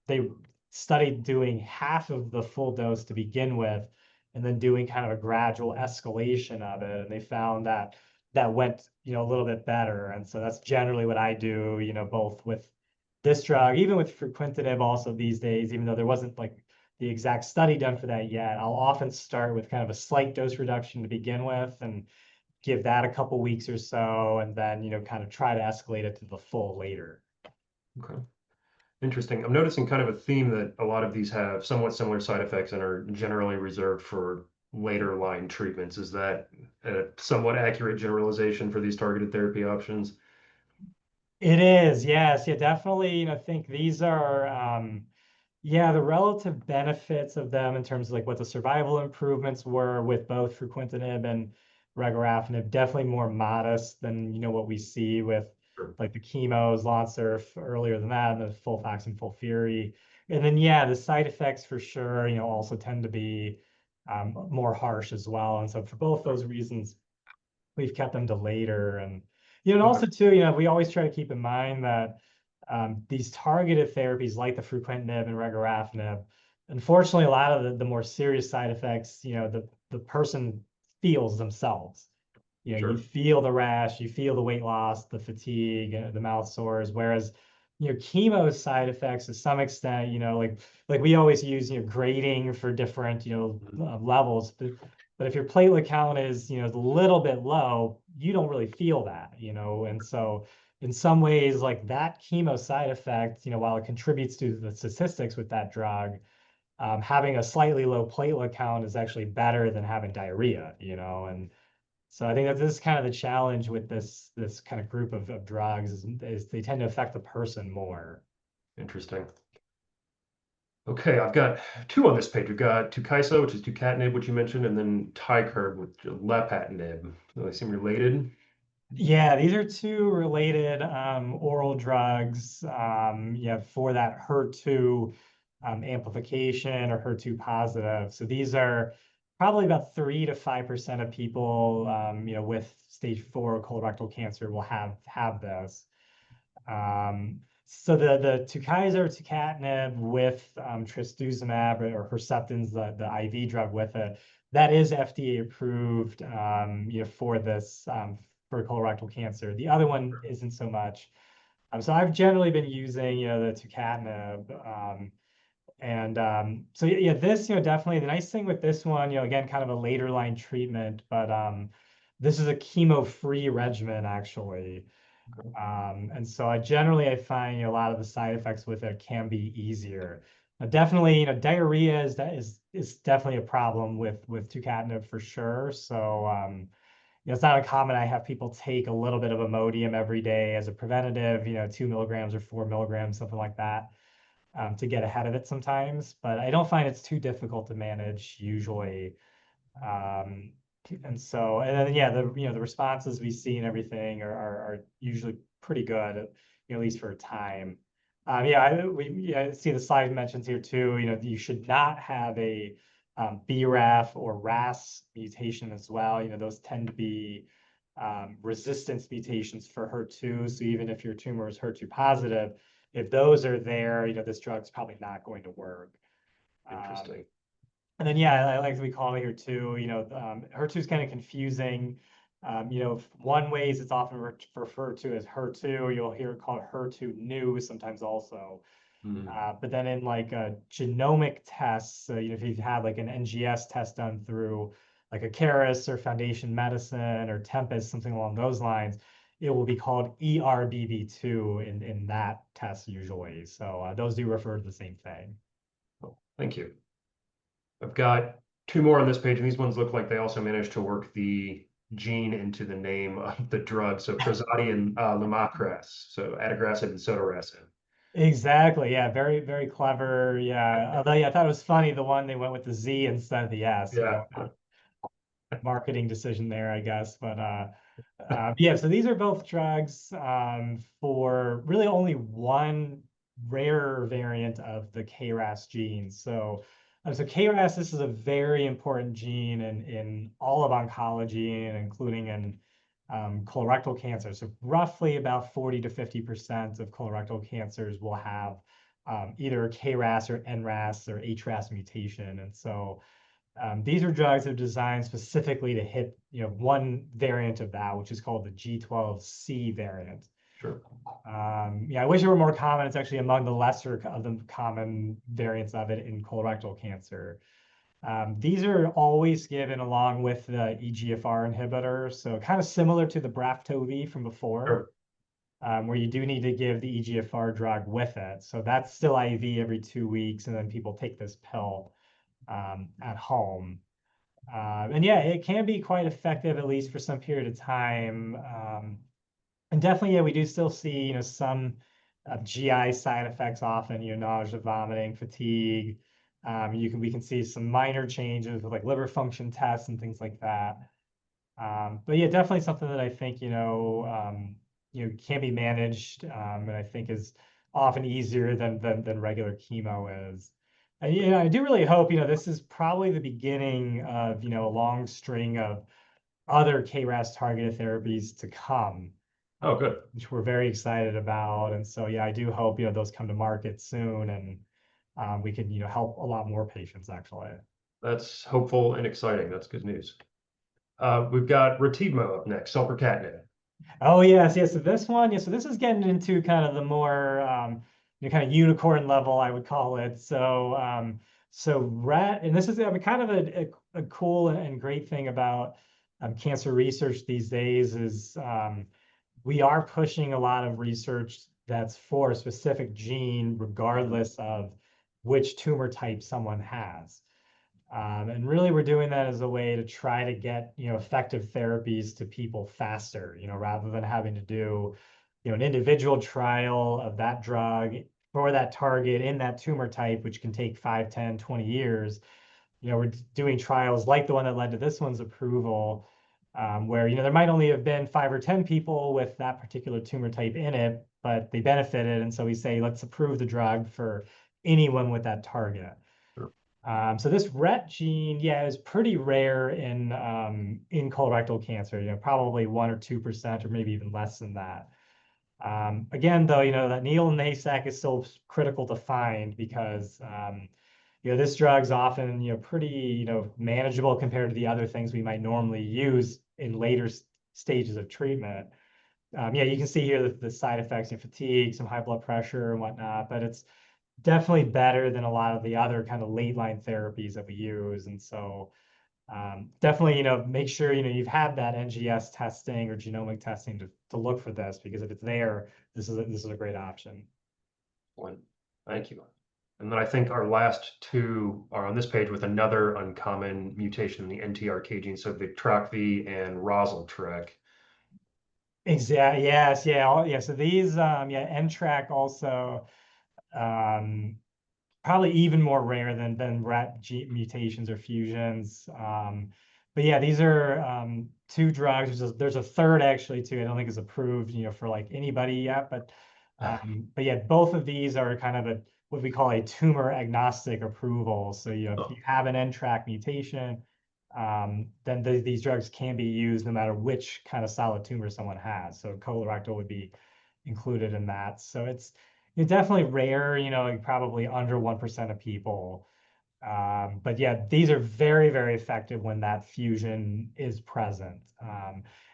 they studied doing half of the full dose to begin with, and then doing kind of a gradual escalation of it. And they found that that went, a little bit better. And so that's generally what I do, both with this drug, even with fruquintinib also these days, even though there wasn't like the exact study done for that yet. I'll often start with kind of a slight dose reduction to begin with and give that a couple weeks or so, and then, kind of try to escalate it to the full later. Okay. Interesting. I'm noticing kind of a theme that a lot of these have somewhat similar side effects and are generally reserved for later line treatments. Is that a somewhat accurate generalization for these targeted therapy options? It is, yes. Yeah, definitely, I think these are yeah, the relative benefits of them in terms of like what the survival improvements were with both fruquintinib and regorafenib, definitely more modest than, what we see with Sure. like the chemos, Lonsurf earlier than that, and the FOLFOX and FOLFIRI. And then, yeah, the side effects for sure, also tend to be more harsh as well. And so for both those reasons, we've kept them to later. And and Okay. also too, we always try to keep in mind that these targeted therapies like the fruquintinib and regorafenib, unfortunately, a lot of the more serious side effects, the person feels themselves. You Sure. feel the rash, you feel the weight loss, the fatigue, the mouth sores, whereas chemo side effects to some extent, like we always use grading for different levels, but if your platelet count is a little bit low, you don't really feel that, and so in some ways, like that chemo side effect, while it contributes to the statistics with that drug, having a slightly low platelet count is actually better than having diarrhea, and so I think that this is kind of the challenge with this kind of group of drugs is they tend to affect the person more. Interesting. Okay, I've got two on this page. We've got Tukysa, which is tucatinib, which you mentioned, and then Tykerb, with lapatinib. Do they seem related? Yeah, these are two related oral drugs, yeah, for that HER2 amplification or HER2 positive. So these are probably about 3 to 5% of people, with stage 4 colorectal cancer will have this. So the Tukysa or tucatinib with trastuzumab or Herceptin's the IV drug with it, that is FDA approved, for this for colorectal cancer. The other one isn't so much. So I've generally been using the tucatinib. And so yeah, this definitely the nice thing with this one, again, kind of a later line treatment, but this is a chemo-free regimen actually. And so I find a lot of the side effects with it can be easier. Definitely, diarrhea is definitely a problem with tucatinib for sure. So, it's not uncommon. I have people take a little bit of Imodium every day as a preventative, 2 milligrams or 4 milligrams, something like that, to get ahead of it sometimes. But I don't find it's too difficult to manage usually. Um, and then yeah, the responses we see and everything are usually pretty good, at least for a time. I see the slide mentions here too. You should not have a BRAF or RAS mutation as well. Those tend to be resistance mutations for HER2. So even if your tumor is HER2 positive, if those are there, this drug's probably not going to work. Interesting. And then, yeah, I like that we call it here too. HER2 is kind of confusing. One ways it's often referred to as HER2. You'll hear it called HER2 new sometimes also. But then in like genomic tests, if you've had like an NGS test done through like a Caris or Foundation Medicine or Tempus, something along those lines, it will be called ERBB2 in that test usually. So those do refer to the same thing. Oh, thank you. I've got two more on this page, and these ones look like they also managed to work the gene into the name of the drug. So Prazotti and Lumakras, so adagrasib and sotorasib. Exactly. Yeah. Very, very clever. Yeah. Although, yeah, I thought it was funny the one they went with the Z instead of the S. Yeah. Marketing decision there, I guess. But yeah. So these are both drugs for really only one rare variant of the KRAS gene. So KRAS, this is a very important gene in all of oncology and including in colorectal cancer. So roughly about 40 to 50% of colorectal cancers will have either KRAS or NRAS or HRAS mutation. And so these are drugs that are designed specifically to hit one variant of that, which is called the G12C variant. Sure. I wish it were more common. It's actually among the lesser of the common variants of it in colorectal cancer. These are always given along with the EGFR inhibitor, so kind of similar to the Braftovi from before, Sure. where you do need to give the EGFR drug with it. So that's still IV every 2 weeks, and then people take this pill at home. And yeah, it can be quite effective, at least for some period of time. And definitely, yeah, we do still see, some GI side effects often, nausea, vomiting, fatigue. We can see some minor changes with like liver function tests and things like that. But yeah, definitely something that I think, can be managed, and I think is often easier than regular chemo is. And I do really hope, this is probably the beginning of, a long string of other KRAS targeted therapies to come. Oh, good. Which we're very excited about. And so, yeah, I do hope, those come to market soon and we can, help a lot more patients actually. That's hopeful and exciting. That's good news. We've got Retevmo up next, selpercatinib. Oh, yes. So this one, so this is getting into kind of the more, kind of unicorn level, I would call it. So rat, and this is kind of a cool and great thing about cancer research these days is we are pushing a lot of research that's for a specific gene, regardless of which tumor type someone has. And really, we're doing that as a way to try to get effective therapies to people faster. Rather than having to do an individual trial of that drug for that target in that tumor type, which can take 5, 10, 20 years. We're doing trials like the one that led to this one's approval, where there might only have been 5 or 10 people with that particular tumor type in it, but they benefited, and so we say let's approve the drug for anyone with that target. Sure. So this RET gene, yeah, is pretty rare in colorectal cancer. Probably 1 or 2%, or maybe even less than that. Again, though, that needle in the haystack is still critical to find because this drug's often pretty manageable compared to the other things we might normally use in later stages of treatment. You can see here the side effects, fatigue, some high blood pressure and whatnot, but it's definitely better than a lot of the other kind of late line therapies that we use. And so definitely, make sure, you've had that NGS testing or genomic testing to look for this, because if it's there, this is a great option. One. Thank you. And then I think our last two are on this page with another uncommon mutation in the NTRK gene, so Vitrakvi and Roseltrek. Exactly. Yes. Yeah. Yeah. So these, yeah, NTRK also, um, probably even more rare than RET mutations or fusions. But yeah, these are two drugs. There's a third actually too. I don't think is approved, for like anybody yet. But yeah, both of these are kind of what we call a tumor agnostic approval. So if you have an NTRK mutation, then these drugs can be used no matter which kind of solid tumor someone has. So colorectal would be included in that. So it's definitely rare, like probably under 1% of people. But yeah, these are very, very effective when that fusion is present.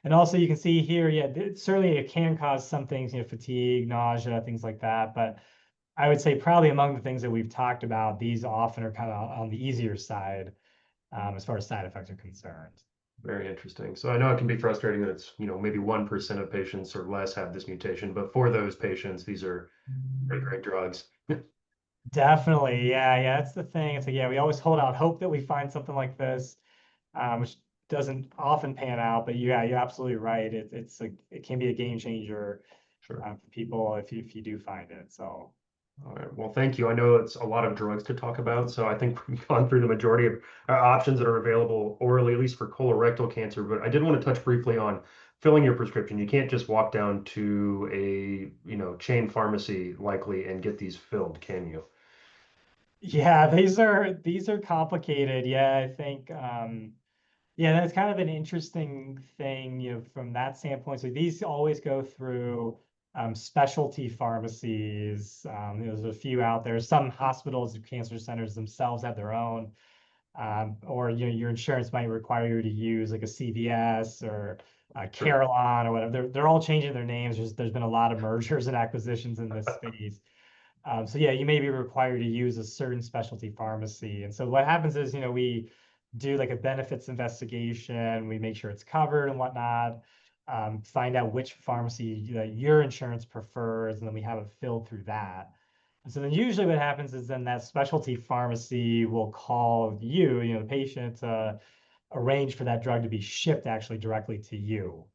And also you can see here, yeah, certainly it can cause some things, fatigue, nausea, things like that. But I would say probably among the things that we've talked about, these often are kind of on the easier side as far as side effects are concerned. Very interesting. So I know it can be frustrating that it's, maybe 1% of patients or less have this mutation, but for those patients, these are great, great drugs. Definitely. Yeah. Yeah. That's the thing. It's like, yeah, we always hold out hope that we find something like this, which doesn't often pan out. But yeah, you're absolutely right. It's like, it can be a game changer Sure. for people if you do find it. So. All right. Well, thank you. I know it's a lot of drugs to talk about, so I think we've gone through the majority of options that are available orally, at least for colorectal cancer. But I did want to touch briefly on filling your prescription. You can't just walk down to a, chain pharmacy likely and get these filled, can you? Yeah, these are complicated. Yeah, I think yeah, that's kind of an interesting thing, from that standpoint. So these always go through specialty pharmacies. There's a few out there. Some hospitals and cancer centers themselves have their own, or your insurance might require you to use like a CVS or Sure. Carelon or whatever. They're all changing their names. There's been a lot of mergers and acquisitions in this space. So yeah, you may be required to use a certain specialty pharmacy. And so what happens is, we do like a benefits investigation, we make sure it's covered and whatnot, find out which pharmacy that your insurance prefers, and then we have it filled through that. And so then usually what happens is then that specialty pharmacy will call you, the patient, to arrange for that drug to be shipped actually directly to you.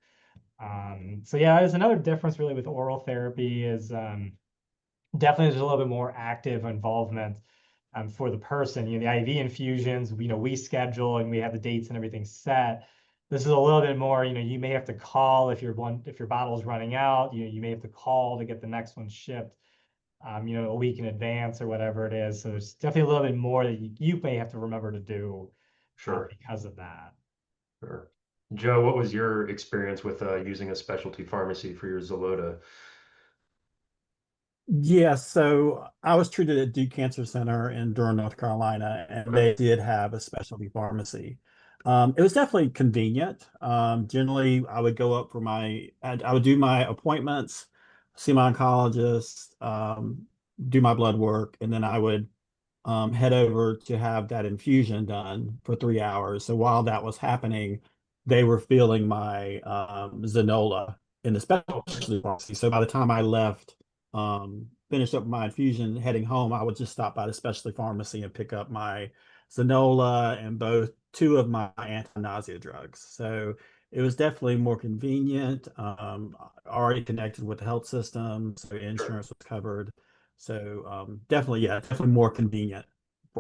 So yeah, there's another difference really with oral therapy is definitely there's a little bit more active involvement for the person. The IV infusions, we schedule and we have the dates and everything set. This is a little bit more, you may have to call if your bottle's running out, you may have to call to get the next one shipped, a week in advance or whatever it is. So there's definitely a little bit more that you may have to remember to do Sure. because of that. Sure. Joe, what was your experience with using a specialty pharmacy for your Zolota? Yeah, so I was treated at Duke Cancer Center in Durham, North Carolina, and Okay. they did have a specialty pharmacy. It was definitely convenient. Generally, I would go up for I would do my appointments, see my oncologist, do my blood work, and then I would head over to have that infusion done for 3 hours. So while that was happening, they were filling my Zanola in the Oh, specialty pharmacy. So by the time I left, finished up my infusion, heading home, I would just stop by the specialty pharmacy and pick up my Zanola and two of my anti-nausea drugs. So it was definitely more convenient. Already connected with the health system, so sure. insurance was covered. So definitely, yeah, definitely more convenient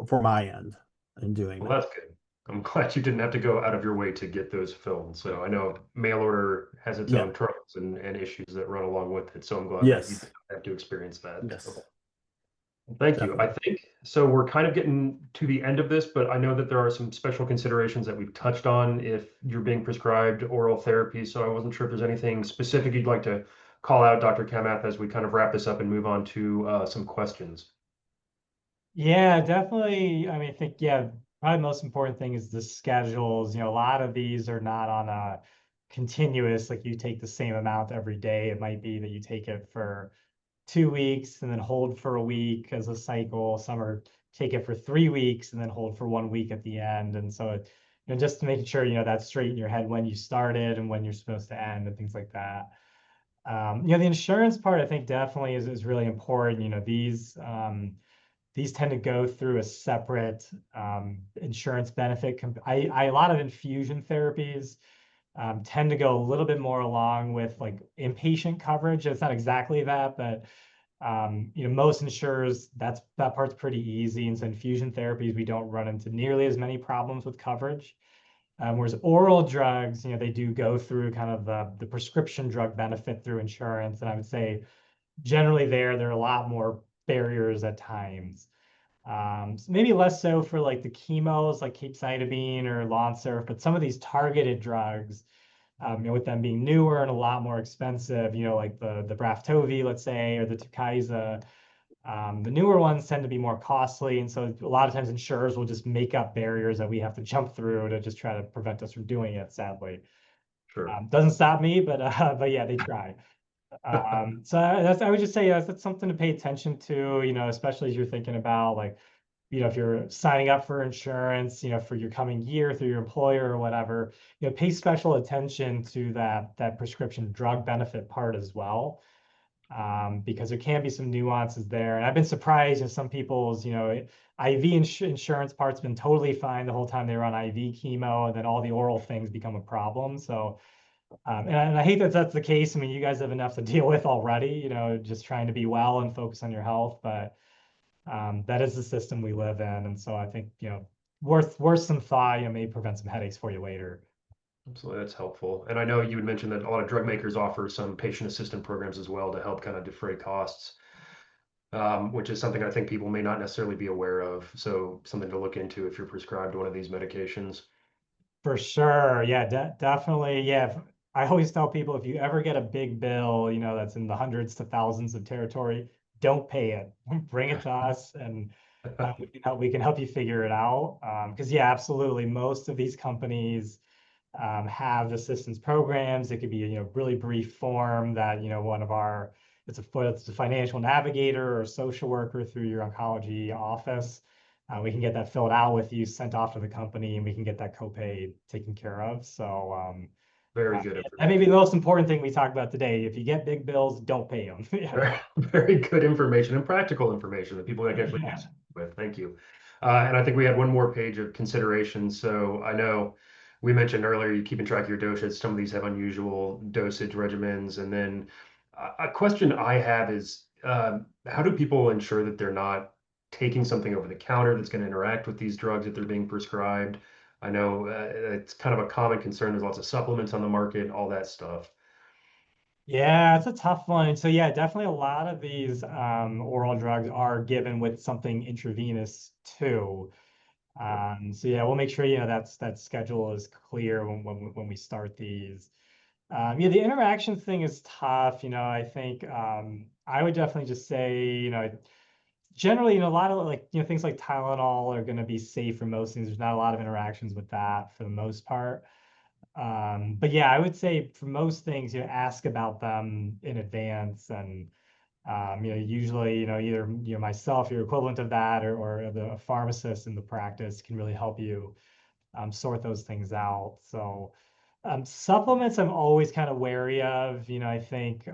for my end in doing Well, that. that's good. I'm glad you didn't have to go out of your way to get those filled. So I know mail order has its Yeah. own troubles and issues that run along with it. So I'm glad that you Yes. didn't have to experience that. Okay. Yes. Thank you. I Definitely. think so. We're kind of getting to the end of this, but I know that there are some special considerations that we've touched on if you're being prescribed oral therapy. So I wasn't sure if there's anything specific you'd like to call out, Dr. Kamath, as we kind of wrap this up and move on to some questions. Yeah, definitely. I mean, I think, yeah, probably the most important thing is the schedules. A lot of these are not on a continuous, like you take the same amount every day. It might be that you take it for 2 weeks and then hold for a week as a cycle. Some are take it for 3 weeks and then hold for 1 week at the end. And so, just to making sure, that's straight in your head when you started and when you're supposed to end and things like that. The insurance part, I think definitely is really important. These, these tend to go through a separate insurance benefit. A lot of infusion therapies tend to go a little bit more along with like inpatient coverage. It's not exactly that, but most insurers, that part's pretty easy. And so infusion therapies, we don't run into nearly as many problems with coverage. Whereas oral drugs, they do go through kind of the prescription drug benefit through insurance. And I would say generally there are a lot more barriers at times. So maybe less so for like the chemos like capecitabine or Lonsurf, but some of these targeted drugs, with them being newer and a lot more expensive, like the Braftovi, let's say, or the Tukysa, the newer ones tend to be more costly. And so a lot of times insurers will just make up barriers that we have to jump through to just try to prevent us from doing it, sadly. Sure. Doesn't stop me, but yeah, they try. So I would just say that's something to pay attention to, especially as you're thinking about like, if you're signing up for insurance, for your coming year through your employer or whatever, pay special attention to that prescription drug benefit part as well. Because there can be some nuances there. And I've been surprised in some people's, IV insurance part's been totally fine the whole time they were on IV chemo, and then all the oral things become a problem. So, and I hate that that's the case. I mean, you guys have enough to deal with already, just trying to be well and focus on your health. But that is the system we live in. And so I think, worth some thought, may prevent some headaches for you later. Absolutely, that's helpful. And I know you had mentioned that a lot of drug makers offer some patient assistance programs as well to help kind of defray costs, which is something I think people may not necessarily be aware of. So something to look into if you're prescribed one of these medications. For sure. Yeah, definitely. Yeah. I always tell people if you ever get a big bill, that's in the hundreds to thousands of territory, don't pay it. Bring it to us and we can help you figure it out. Because yeah, absolutely. Most of these companies have assistance programs. It could be a really brief form that one of our it's a financial navigator or social worker through your oncology office. We can get that filled out with you, sent off to the company, and we can get that copay taken care of. So Very good that may information. be the most important thing we talked about today. If you get big bills, don't pay them. Very, very good information and practical information that people can actually Yeah. use with. Thank you. And I think we had one more page of considerations. So I know we mentioned earlier you keeping track of your dosage. Some of these have unusual dosage regimens. And then a question I have is how do people ensure that they're not taking something over the counter that's going to interact with these drugs that they're being prescribed? I know it's kind of a common concern. There's lots of supplements on the market, all that stuff. Yeah, it's a tough one. So yeah, definitely a lot of these oral drugs are given with something intravenous too. So yeah, we'll make sure that schedule is clear when we start these. Yeah, the interaction thing is tough. I think I would definitely just say, generally, a lot of like, things like Tylenol are going to be safe for most things. There's not a lot of interactions with that for the most part. But yeah, I would say for most things, ask about them in advance and usually, either myself, your equivalent of that, or the pharmacist in the practice can really help you sort those things out. So supplements, I'm always kind of wary of. I think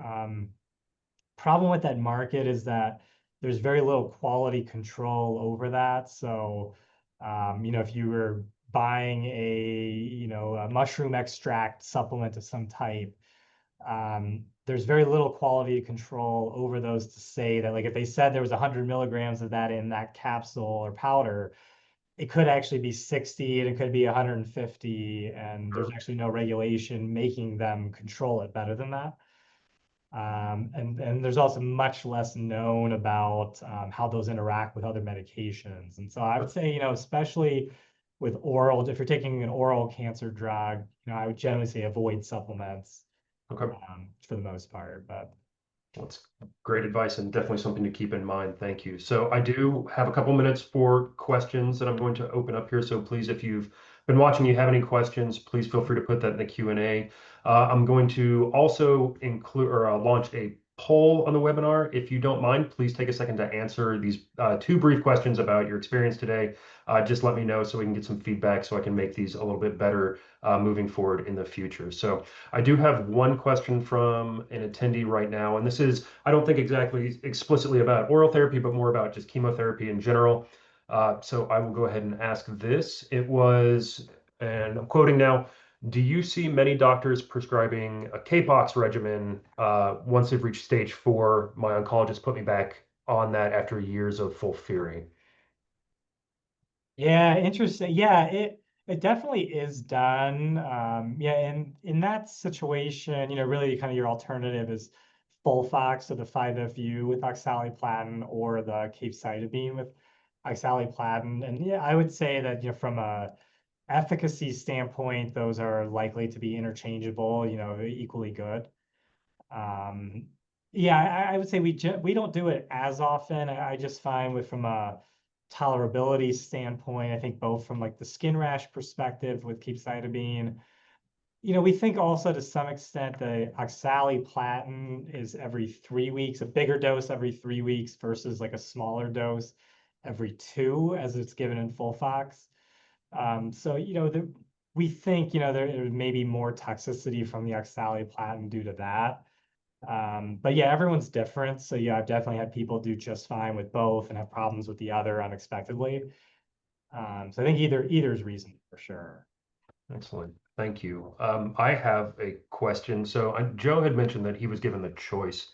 problem with that market is that there's very little quality control over that. So if you were buying a mushroom extract supplement of some type, there's very little quality control over those to say that, like, if they said there was 100 milligrams of that in that capsule or powder, it could actually be 60 and it could be 150, and there's Sure. actually no regulation making them control it better than that. And there's also much less known about how those interact with other medications. And so I would say, especially with oral, if you're taking an oral cancer drug, I would generally say avoid supplements Okay. for the most part. But That's great advice and definitely something to keep in mind. Thank you. So I do have a couple minutes for questions that I'm going to open up here. So please, if you've been watching, you have any questions, please feel free to put that in the Q&A. I'm going to also include or launch a poll on the webinar. If you don't mind, please take a second to answer these two brief questions about your experience today. Just let me know so we can get some feedback so I can make these a little bit better moving forward in the future. So I do have one question from an attendee right now, and this is, I don't think exactly explicitly about oral therapy, but more about just chemotherapy in general. So I will go ahead and ask this. It was, and I'm quoting now, do you see many doctors prescribing a K-box regimen once they've reached stage 4? My oncologist put me back on that after years of FOLFIRI. Yeah, interesting. Yeah, it definitely is done. Yeah, and in that situation, really kind of your alternative is FOLFOX, so the 5FU with oxaliplatin, or the capecitabine with oxaliplatin. And yeah, I would say that from a efficacy standpoint, those are likely to be interchangeable, equally good. Yeah, I would say we don't do it as often. I just find from a tolerability standpoint, I think both from like the skin rash perspective with capecitabine, we think also to some extent the oxaliplatin is every 3 weeks, a bigger dose every 3 weeks versus like a smaller dose every 2 as it's given in FOLFOX. So, we think, there may be more toxicity from the oxaliplatin due to that. But yeah, everyone's different. So yeah, I've definitely had people do just fine with both and have problems with the other unexpectedly. So I think either is reasonable for sure. Excellent. Thank you. I have a question. So Joe had mentioned that he was given the choice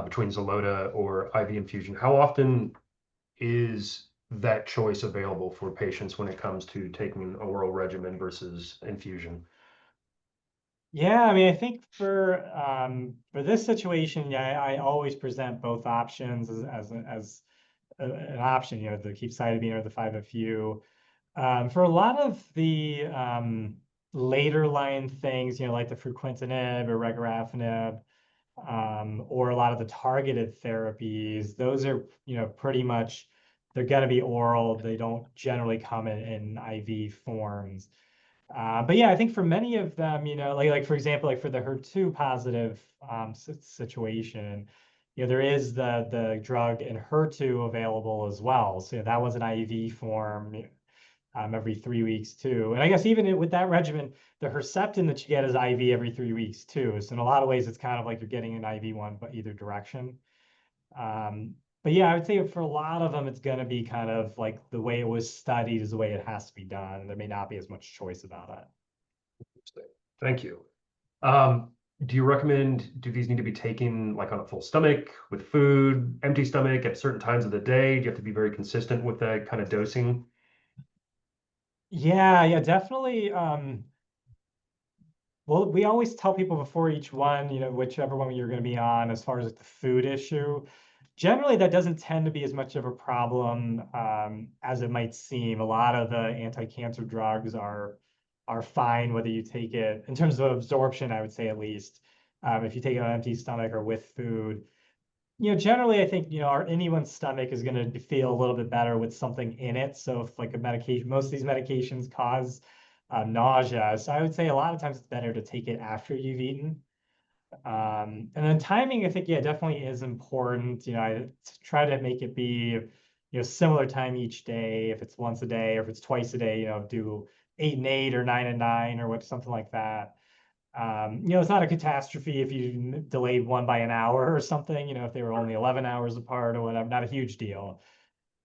between Xeloda or IV infusion. How often is that choice available for patients when it comes to taking an oral regimen versus infusion? Yeah, I mean, I think for this situation, yeah, I always present both options as an option, the capecitabine or the 5FU. For a lot of the later line things, like the fruquintinib or regorafenib, or a lot of the targeted therapies, those are, pretty much, they're going to be oral. They don't generally come in IV forms. But yeah, I think for many of them, like for example, like for the HER2 positive situation, there is the drug in HER2 available as well. So that was an IV form every 3 weeks too. And I guess even with that regimen, the Herceptin that you get is IV every 3 weeks too. So in a lot of ways, it's kind of like you're getting an IV one, but either direction. But yeah, I would say for a lot of them, it's going to be kind of like the way it was studied is the way it has to be done. There may not be as much choice about it. Thank you. Do you recommend, do these need to be taken like on a full stomach with food, empty stomach at certain times of the day? Do you have to be very consistent with that kind of dosing? Yeah, definitely. Well, we always tell people before each one, whichever one you're going to be on, as far as like the food issue. Generally, that doesn't tend to be as much of a problem as it might seem. A lot of the anti-cancer drugs are fine whether you take it in terms of absorption, I would say at least. If you take it on an empty stomach or with food, generally, I think, anyone's stomach is going to feel a little bit better with something in it. So if like a medication, most of these medications cause nausea. So I would say a lot of times it's better to take it after you've eaten. And then timing, I think, yeah, definitely is important. I try to make it be, similar time each day. If it's once a day or if it's twice a day, do 8 and 8 or 9 and 9 or something like that. It's not a catastrophe if you delayed one by an hour or something, if they were only 11 hours apart or whatever, not a huge deal.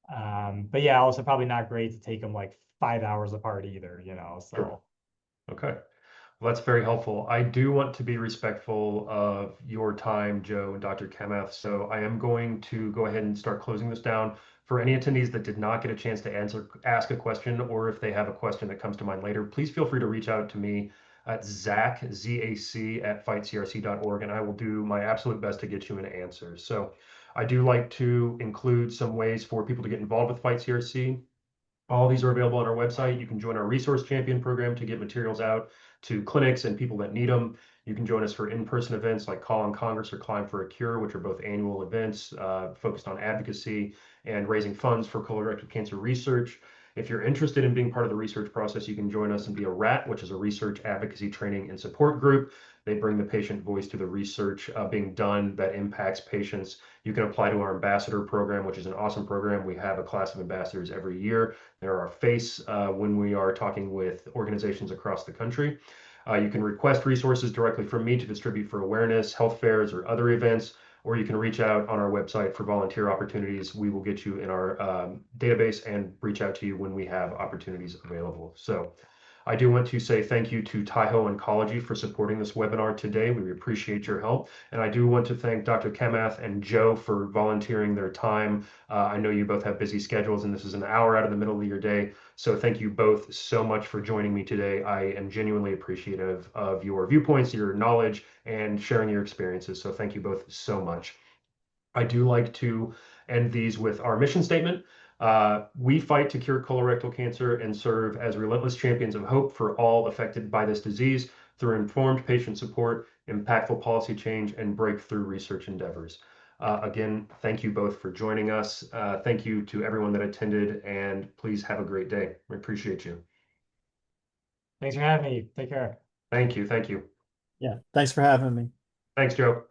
But yeah, also probably not great to take them like 5 hours apart either, so. Sure. Okay. Well, that's very helpful. I do want to be respectful of your time, Joe and Dr. Kamath. So I am going to go ahead and start closing this down. For any attendees that did not get a chance to ask a question, or if they have a question that comes to mind later, please feel free to reach out to me at Zach, Z-A-C, at fightcrc.org, and I will do my absolute best to get you an answer. So I do like to include some ways for people to get involved with Fight CRC. All these are available on our website. You can join our Resource Champion program to get materials out to clinics and people that need them. You can join us for in-person events like Call on Congress or Climb for a Cure, which are both annual events focused on advocacy and raising funds for colorectal cancer research. If you're interested in being part of the research process, you can join us and be a RAT, which is a research advocacy training and support group. They bring the patient voice to the research being done that impacts patients. You can apply to our ambassador program, which is an awesome program. We have a class of ambassadors every year. They're our face when we are talking with organizations across the country. You can request resources directly from me to distribute for awareness, health fairs, or other events, or you can reach out on our website for volunteer opportunities. We will get you in our database and reach out to you when we have opportunities available. So I do want to say thank you to Taiho Oncology for supporting this webinar today. We appreciate your help. And I do want to thank Dr. Kamath and Joe for volunteering their time. I know you both have busy schedules and this is an hour out of the middle of your day. So thank you both so much for joining me today. I am genuinely appreciative of your viewpoints, your knowledge, and sharing your experiences. So thank you both so much. I do like to end these with our mission statement. We fight to cure colorectal cancer and serve as relentless champions of hope for all affected by this disease through informed patient support, impactful policy change, and breakthrough research endeavors. Again, thank you both for joining us. Thank you to everyone that attended, and please have a great day. We appreciate you. Thanks for having me. Take care. Thank you. Thank you. Yeah, thanks for having me. Thanks, Joe.